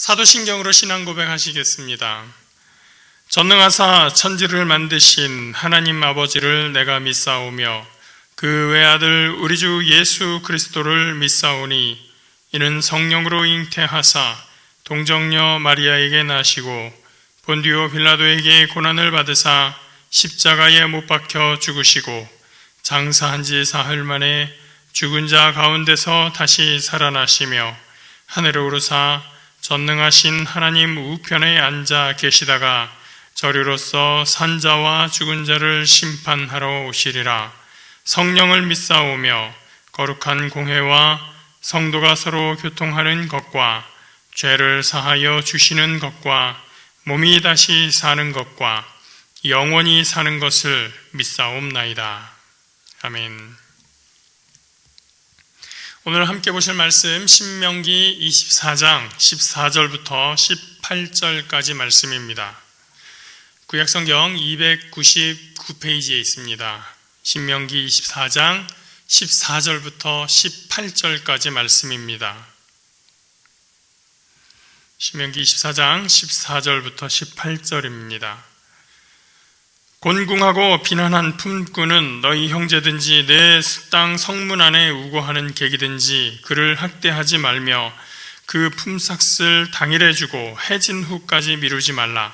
사도신경으로 신앙 고백하시겠습니다. 전능하사 천지를 만드신 하나님 아버지를 내가 믿사오며 그 외아들 우리 주 예수 그리스도를 믿사오니 이는 성령으로 잉태하사 동정녀 마리아에게 나시고 본디오 빌라도에게 고난을 받으사 십자가에 못 박혀 죽으시고 장사한 지 사흘 만에 죽은 자 가운데서 다시 살아나시며 하늘에 오르사 전능하신 하나님 우편에 앉아 계시다가 저리로서 산자와 죽은 자를 심판하러 오시리라. 성령을 믿사오며 거룩한 공회와 성도가 서로 교통하는 것과 죄를 사하여 주시는 것과 몸이 다시 사는 것과 영원히 사는 것을 믿사옵나이다. 아멘. 오늘 함께 보실 말씀 신명기 24장 14절부터 18절까지 말씀입니다. 구약성경 299페이지에 있습니다. 신명기 24장 14절부터 18절까지 말씀입니다. 신명기 24장 14절부터 18절입니다. 곤궁하고 비난한 품꾼은 너희 형제든지 내 땅 성문 안에 우고하는 객이든지 그를 학대하지 말며 그 품삯을 당일에 주고 해진 후까지 미루지 말라.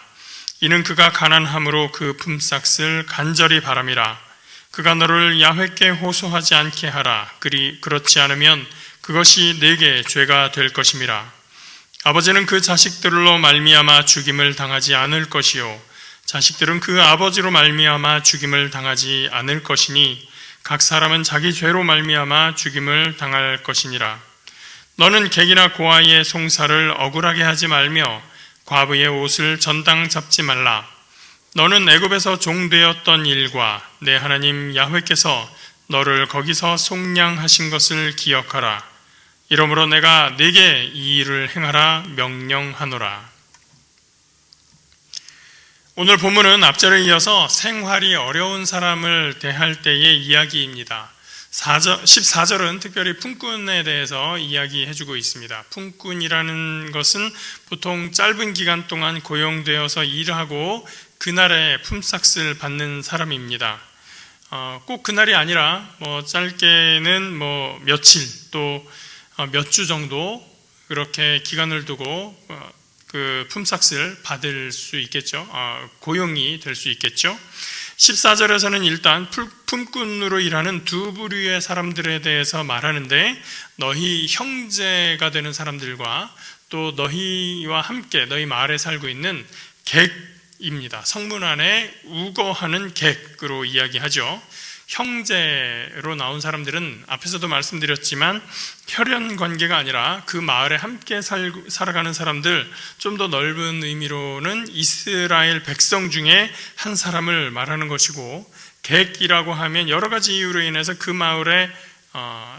이는 그가 가난함으로 그 품삯을 간절히 바람이라. 그가 너를 야훼께 호소하지 않게 하라. 그렇지 않으면 그것이 내게 죄가 될 것임이라. 아버지는 그 자식들로 말미암아 죽임을 당하지 않을 것이요 자식들은 그 아버지로 말미암아 죽임을 당하지 않을 것이니 각 사람은 자기 죄로 말미암아 죽임을 당할 것이니라. 너는 객이나 고아의 송사를 억울하게 하지 말며 과부의 옷을 전당 잡지 말라. 너는 애굽에서 종되었던 일과 내 하나님 야훼께서 너를 거기서 속량하신 것을 기억하라. 이러므로 내가 네게 이 일을 행하라 명령하노라. 오늘 본문은 앞절에 이어서 생활이 어려운 사람을 대할 때의 이야기입니다. 14절은 특별히 품꾼에 대해서 이야기해주고 있습니다. 품꾼이라는 것은 보통 짧은 기간 동안 고용되어서 일하고 그날의 품삯을 받는 사람입니다. 꼭 그날이 아니라 짧게는 며칠 또 몇 주 정도 그렇게 기간을 두고 그 품삯을 받을 수 있겠죠. 고용이 될 수 있겠죠. 14절에서는 일단 품꾼으로 일하는 두 부류의 사람들에 대해서 말하는데 너희 형제가 되는 사람들과 또 너희와 함께 너희 마을에 살고 있는 객입니다. 성문 안에 우거하는 객으로 이야기하죠. 형제로 나온 사람들은 앞에서도 말씀드렸지만 혈연 관계가 아니라 그 마을에 함께 살아가는 사람들, 좀 더 넓은 의미로는 이스라엘 백성 중에 한 사람을 말하는 것이고, 객이라고 하면 여러 가지 이유로 인해서 그 마을에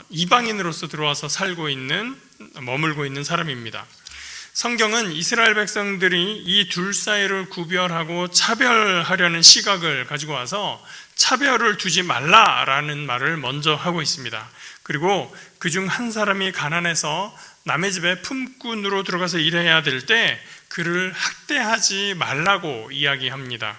이방인으로서 들어와서 머물고 있는 사람입니다. 성경은 이스라엘 백성들이 이 둘 사이를 구별하고 차별하려는 시각을 가지고 와서 차별을 두지 말라라는 말을 먼저 하고 있습니다. 그리고 그중 한 사람이 가난해서 남의 집에 품꾼으로 들어가서 일해야 될 때 그를 학대하지 말라고 이야기합니다.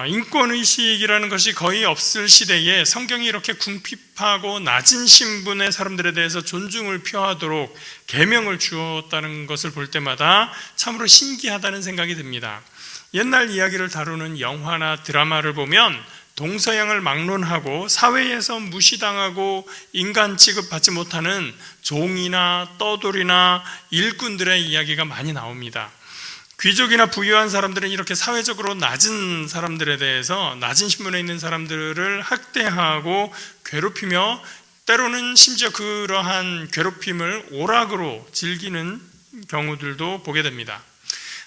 인권의식이라는 것이 거의 없을 시대에 성경이 이렇게 궁핍하고 낮은 신분의 사람들에 대해서 존중을 표하도록 계명을 주었다는 것을 볼 때마다 참으로 신기하다는 생각이 듭니다. 옛날 이야기를 다루는 영화나 드라마를 보면 동서양을 막론하고 사회에서 무시당하고 인간 취급받지 못하는 종이나 떠돌이나 일꾼들의 이야기가 많이 나옵니다. 귀족이나 부유한 사람들은 이렇게 사회적으로 낮은 사람들에 대해서, 낮은 신분에 있는 사람들을 학대하고 괴롭히며 때로는 심지어 그러한 괴롭힘을 오락으로 즐기는 경우들도 보게 됩니다.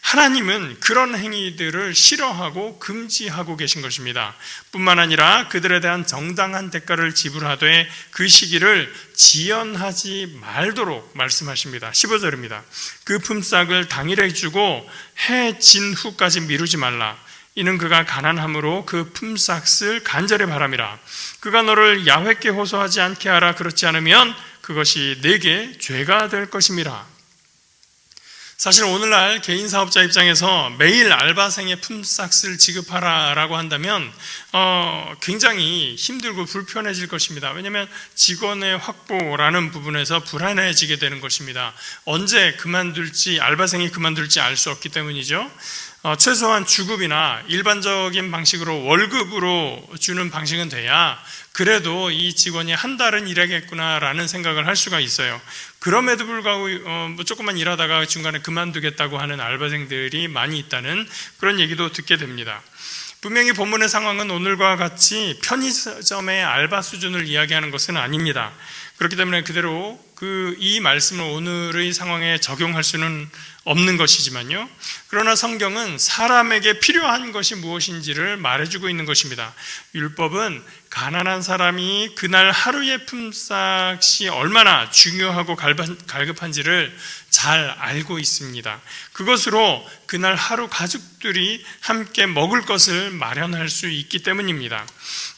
하나님은 그런 행위들을 싫어하고 금지하고 계신 것입니다. 뿐만 아니라 그들에 대한 정당한 대가를 지불하되 그 시기를 지연하지 말도록 말씀하십니다. 15절입니다. 그 품삯을 당일에 주고 해 진 후까지 미루지 말라. 이는 그가 가난함으로 그 품삯을 간절히 바람이라. 그가 너를 야훼께 호소하지 않게 하라. 그렇지 않으면 그것이 내게 죄가 될 것임이라. 사실 오늘날 개인 사업자 입장에서 매일 알바생의 품삯을 지급하라라고 한다면 굉장히 힘들고 불편해질 것입니다. 왜냐하면 직원의 확보라는 부분에서 불안해지게 되는 것입니다. 언제 그만둘지, 알바생이 그만둘지 알 수 없기 때문이죠. 최소한 주급이나 일반적인 방식으로 월급으로 주는 방식은 돼야 그래도 이 직원이 한 달은 일하겠구나라는 생각을 할 수가 있어요. 그럼에도 불구하고 조금만 일하다가 중간에 그만두겠다고 하는 알바생들이 많이 있다는 그런 얘기도 듣게 됩니다. 분명히 본문의 상황은 오늘과 같이 편의점의 알바 수준을 이야기하는 것은 아닙니다. 그렇기 때문에 그대로 이 말씀을 오늘의 상황에 적용할 수는 없는 것이지만요, 그러나 성경은 사람에게 필요한 것이 무엇인지를 말해주고 있는 것입니다. 율법은 가난한 사람이 그날 하루의 품삯이 얼마나 중요하고 갈급한지를 잘 알고 있습니다. 그것으로 그날 하루 가족들이 함께 먹을 것을 마련할 수 있기 때문입니다.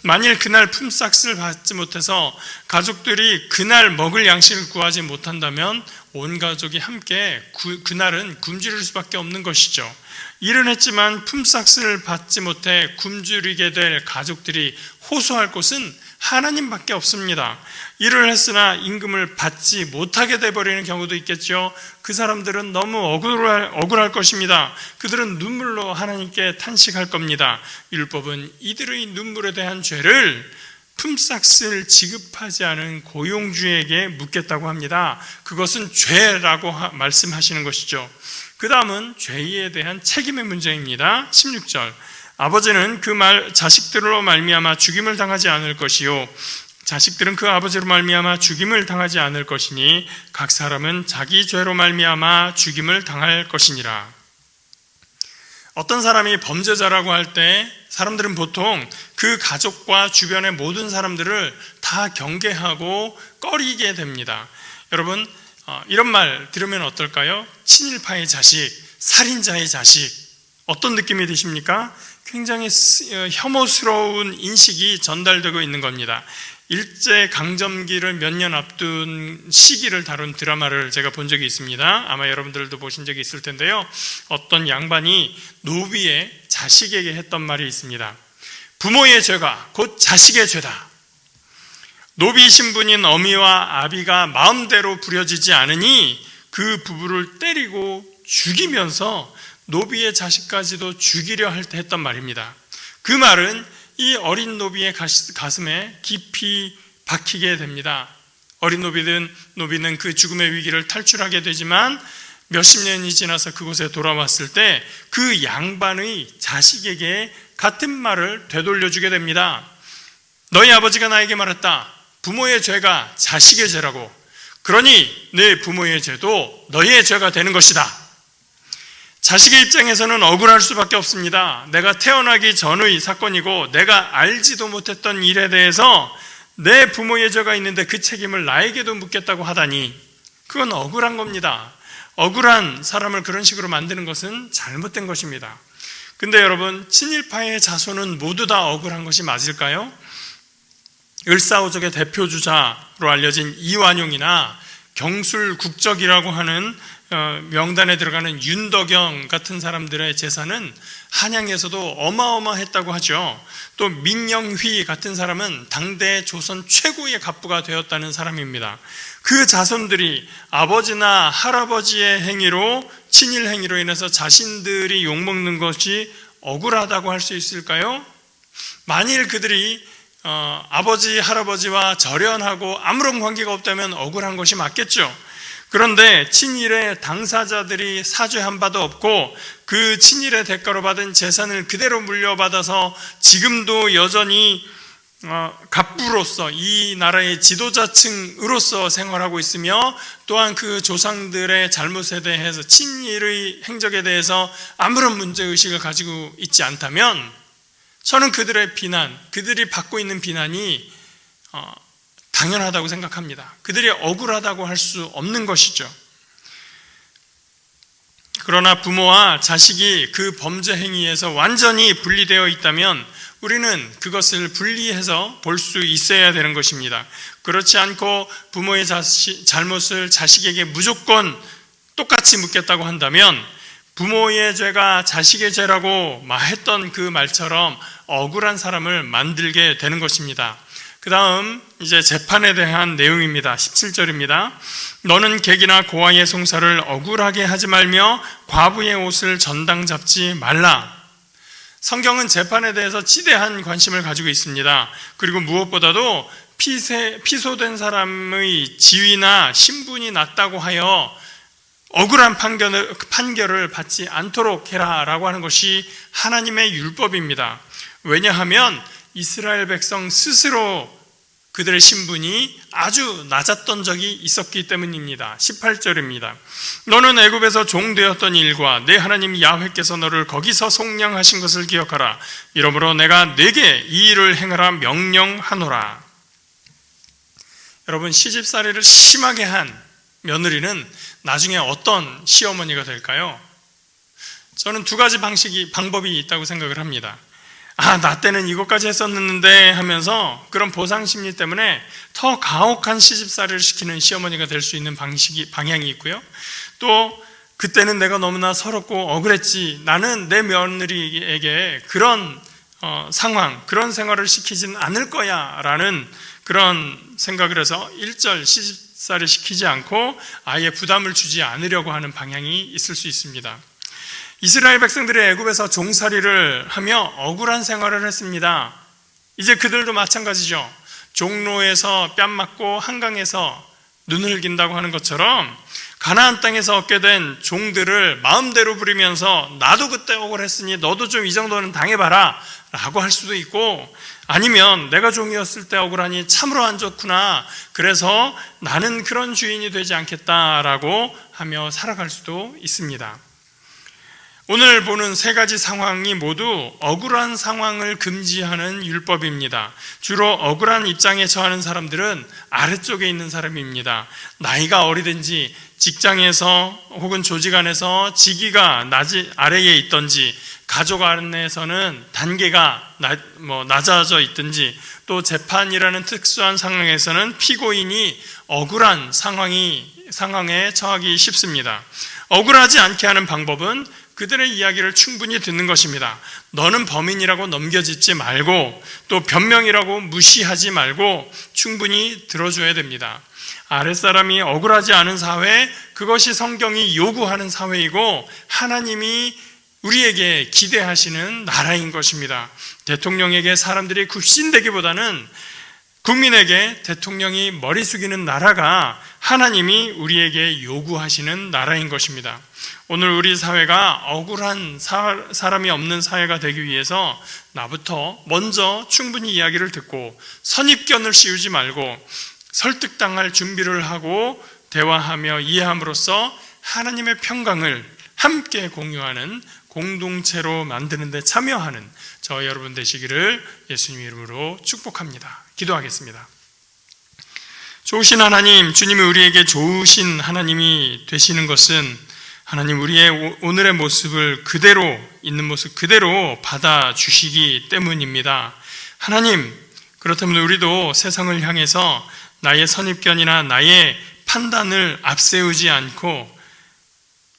만일 그날 품삯을 받지 못해서 가족들이 그날 먹을 양식을 구하지 못한다면 온 가족이 함께 그날은 굶주릴 수밖에 없는 것이죠. 일은 했지만 품삯을 받지 못해 굶주리게 될 가족들이 호소할 곳은 하나님밖에 없습니다. 일을 했으나 임금을 받지 못하게 돼버리는 경우도 있겠죠. 그 사람들은 너무 억울할 것입니다. 그들은 눈물로 하나님께 탄식할 겁니다. 율법은 이들의 눈물에 대한 죄를 품삯을 지급하지 않은 고용주에게 묻겠다고 합니다. 그것은 죄라고 말씀하시는 것이죠. 그 다음은 죄에 대한 책임의 문제입니다. 16절, 아버지는 그 자식들로 말미암아 죽임을 당하지 않을 것이요 자식들은 그 아버지로 말미암아 죽임을 당하지 않을 것이니 각 사람은 자기 죄로 말미암아 죽임을 당할 것이니라. 어떤 사람이 범죄자라고 할 때 사람들은 보통 그 가족과 주변의 모든 사람들을 다 경계하고 꺼리게 됩니다. 여러분, 이런 말 들으면 어떨까요? 친일파의 자식, 살인자의 자식, 어떤 느낌이 드십니까? 굉장히 혐오스러운 인식이 전달되고 있는 겁니다. 일제강점기를 몇 년 앞둔 시기를 다룬 드라마를 제가 본 적이 있습니다. 아마 여러분들도 보신 적이 있을 텐데요. 어떤 양반이 노비의 자식에게 했던 말이 있습니다. 부모의 죄가 곧 자식의 죄다. 노비 신분인 어미와 아비가 마음대로 부려지지 않으니 그 부부를 때리고 죽이면서 노비의 자식까지도 죽이려 할 때 했던 말입니다. 그 말은 이 어린 노비의 가슴에 깊이 박히게 됩니다. 어린 노비는 그 죽음의 위기를 탈출하게 되지만 몇십 년이 지나서 그곳에 돌아왔을 때 그 양반의 자식에게 같은 말을 되돌려주게 됩니다. 너희 아버지가 나에게 말했다. 부모의 죄가 자식의 죄라고. 그러니 내 부모의 죄도 너희의 죄가 되는 것이다. 자식의 입장에서는 억울할 수밖에 없습니다. 내가 태어나기 전의 사건이고 내가 알지도 못했던 일에 대해서 내 부모의 죄가 있는데 그 책임을 나에게도 묻겠다고 하다니 그건 억울한 겁니다. 억울한 사람을 그런 식으로 만드는 것은 잘못된 것입니다. 근데 여러분, 친일파의 자손은 모두 다 억울한 것이 맞을까요? 을사오적의 대표주자로 알려진 이완용이나 경술국적이라고 하는 명단에 들어가는 윤덕영 같은 사람들의 재산은 한양에서도 어마어마했다고 하죠. 또 민영휘 같은 사람은 당대 조선 최고의 갑부가 되었다는 사람입니다. 그 자손들이 아버지나 할아버지의 행위로, 친일 행위로 인해서 자신들이 욕먹는 것이 억울하다고 할 수 있을까요? 만일 그들이 아버지, 할아버지와 절연하고 아무런 관계가 없다면 억울한 것이 맞겠죠. 그런데 친일의 당사자들이 사죄한 바도 없고 그 친일의 대가로 받은 재산을 그대로 물려받아서 지금도 여전히 갑부로서 이 나라의 지도자층으로서 생활하고 있으며 또한 그 조상들의 잘못에 대해서, 친일의 행적에 대해서 아무런 문제의식을 가지고 있지 않다면 저는 그들의 비난, 그들이 받고 있는 비난이 당연하다고 생각합니다. 그들이 억울하다고 할 수 없는 것이죠. 그러나 부모와 자식이 그 범죄 행위에서 완전히 분리되어 있다면 우리는 그것을 분리해서 볼 수 있어야 되는 것입니다. 그렇지 않고 부모의 잘못을 자식에게 무조건 똑같이 묻겠다고 한다면 부모의 죄가 자식의 죄라고 했던 그 말처럼 억울한 사람을 만들게 되는 것입니다. 그 다음 이제 재판에 대한 내용입니다. 17절입니다. 너는 객이나 고아의 송사를 억울하게 하지 말며 과부의 옷을 전당 잡지 말라. 성경은 재판에 대해서 지대한 관심을 가지고 있습니다. 그리고 무엇보다도 피소된 사람의 지위나 신분이 낮다고 하여 억울한 판결을 받지 않도록 해라라고 하는 것이 하나님의 율법입니다. 왜냐하면 이스라엘 백성 스스로 그들의 신분이 아주 낮았던 적이 있었기 때문입니다. 18절입니다. 너는 애굽에서 종되었던 일과 내 하나님 야훼께서 너를 거기서 속량하신 것을 기억하라. 이러므로 내가 네게 이 일을 행하라 명령하노라. 여러분, 시집살이를 심하게 한 며느리는 나중에 어떤 시어머니가 될까요? 저는 두 가지 방법이 있다고 생각을 합니다. 나 때는 이것까지 했었는데 하면서 그런 보상 심리 때문에 더 가혹한 시집살이를 시키는 시어머니가 될 수 있는 방향이 있고요. 또 그때는 내가 너무나 서럽고 억울했지, 나는 내 며느리에게 그런 상황, 그런 생활을 시키진 않을 거야 라는 그런 생각을 해서 일절 시집살이 시키지 않고 아예 부담을 주지 않으려고 하는 방향이 있을 수 있습니다. 이스라엘 백성들이 애굽에서 종살이를 하며 억울한 생활을 했습니다. 이제 그들도 마찬가지죠. 종로에서 뺨 맞고 한강에서 눈 흘긴다고 하는 것처럼 가나안 땅에서 얻게 된 종들을 마음대로 부리면서 나도 그때 억울했으니 너도 좀 이 정도는 당해봐라 라고 할 수도 있고, 아니면 내가 종이었을 때 억울하니 참으로 안 좋구나, 그래서 나는 그런 주인이 되지 않겠다라고 하며 살아갈 수도 있습니다. 오늘 보는 세 가지 상황이 모두 억울한 상황을 금지하는 율법입니다. 주로 억울한 입장에 처하는 사람들은 아래쪽에 있는 사람입니다. 나이가 어리든지 직장에서 혹은 조직 안에서 직위가 아래에 있든지 가족 안에서는 단계가 낮아져 있든지 또 재판이라는 특수한 상황에서는 피고인이 억울한 상황에 처하기 쉽습니다. 억울하지 않게 하는 방법은 그들의 이야기를 충분히 듣는 것입니다. 너는 범인이라고 넘겨짓지 말고 또 변명이라고 무시하지 말고 충분히 들어줘야 됩니다. 아랫사람이 억울하지 않은 사회, 그것이 성경이 요구하는 사회이고 하나님이 우리에게 기대하시는 나라인 것입니다. 대통령에게 사람들이 굽신대기보다는 국민에게 대통령이 머리 숙이는 나라가 하나님이 우리에게 요구하시는 나라인 것입니다. 오늘 우리 사회가 억울한 사람이 없는 사회가 되기 위해서 나부터 먼저 충분히 이야기를 듣고 선입견을 씌우지 말고 설득당할 준비를 하고 대화하며 이해함으로써 하나님의 평강을 함께 공유하는 공동체로 만드는 데 참여하는 저 여러분 되시기를 예수님 이름으로 축복합니다. 기도하겠습니다. 좋으신 하나님, 주님이 우리에게 좋으신 하나님이 되시는 것은 하나님 우리의 오늘의 모습을 있는 모습 그대로 받아주시기 때문입니다. 하나님, 그렇다면 우리도 세상을 향해서 나의 선입견이나 나의 판단을 앞세우지 않고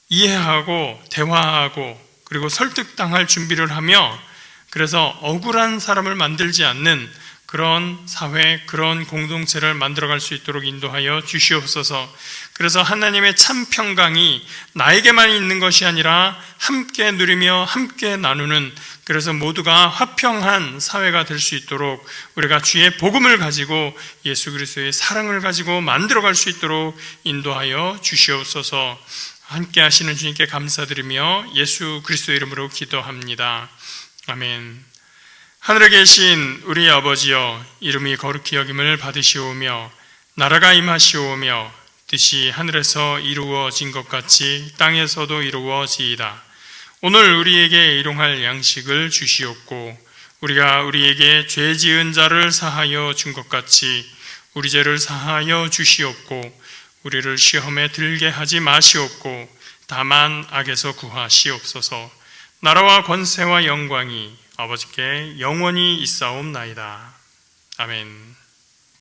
이해하고 대화하고 그리고 설득당할 준비를 하며 그래서 억울한 사람을 만들지 않는 그런 사회, 그런 공동체를 만들어갈 수 있도록 인도하여 주시옵소서. 그래서 하나님의 참 평강이 나에게만 있는 것이 아니라 함께 누리며 함께 나누는, 그래서 모두가 화평한 사회가 될 수 있도록 우리가 주의 복음을 가지고 예수 그리스도의 사랑을 가지고 만들어갈 수 있도록 인도하여 주시옵소서. 함께 하시는 주님께 감사드리며 예수 그리스도의 이름으로 기도합니다. 아멘. 하늘에 계신 우리 아버지여, 이름이 거룩히 여김을 받으시오며 나라가 임하시오며 뜻이 하늘에서 이루어진 것 같이 땅에서도 이루어지이다. 오늘 우리에게 일용할 양식을 주시옵고 우리가 우리에게 죄 지은 자를 사하여 준 것 같이 우리 죄를 사하여 주시옵고 우리를 시험에 들게 하지 마시옵고 다만 악에서 구하시옵소서. 나라와 권세와 영광이 아버지께 영원히 있사옵나이다. 아멘.